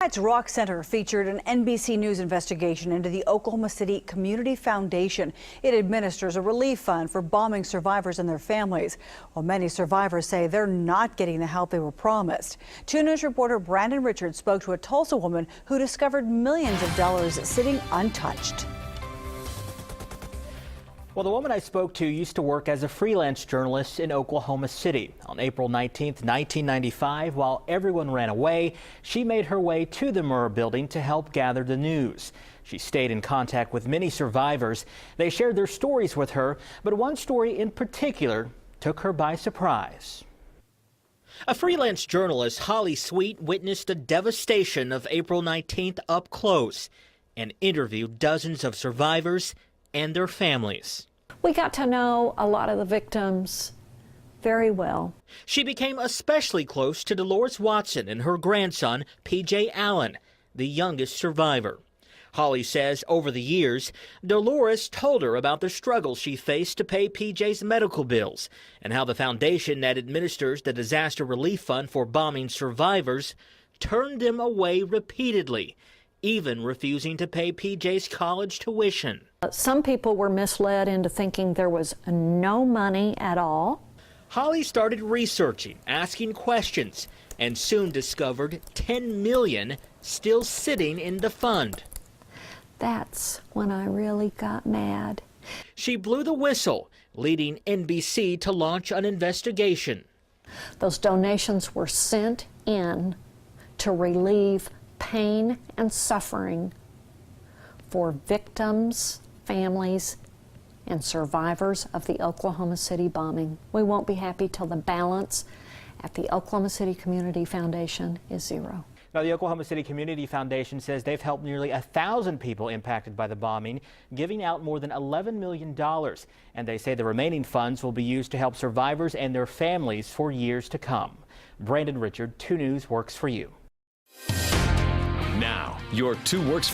Tonight's Rock Center featured an NBC News investigation into the Oklahoma City Community Foundation. It administers a relief fund for bombing survivors and their families. While many survivors say they're not getting the help they were promised. 2 News reporter Brandon Richards spoke to a Tulsa woman who discovered millions of dollars sitting untouched. Well, the woman I spoke to used to work as a freelance journalist in Oklahoma City. On April 19th, 1995, while everyone ran away, she made her way to the Murrah building to help gather the news. She stayed in contact with many survivors. They shared their stories with her, but one story in particular took her by surprise. A freelance journalist, Holly Sweet, witnessed the devastation of April 19th up close and interviewed dozens of survivors and their families. We got to know a lot of the victims very well. She became especially close to Dolores Watson and her grandson, PJ Allen, the youngest survivor. Holly says over the years, Dolores told her about the struggles she faced to pay PJ's medical bills and how the foundation that administers the disaster relief fund for bombing survivors turned them away repeatedly, even refusing to pay PJ's college tuition. Some people were misled into thinking there was no money at all. Holly started researching, asking questions, and soon discovered $10 million still sitting in the fund. That's when I really got mad. She blew the whistle, leading NBC to launch an investigation. Those donations were sent in to relieve pain and suffering for victims, families, and survivors of the Oklahoma City bombing. We won't be happy till the balance at the Oklahoma City Community Foundation is zero. Now, the Oklahoma City Community Foundation says they've helped nearly 1,000 people impacted by the bombing, giving out more than $11 million. And they say the remaining funds will be used to help survivors and their families for years to come. Brandon Richard, 2 News Works for You. Now, your 2 Works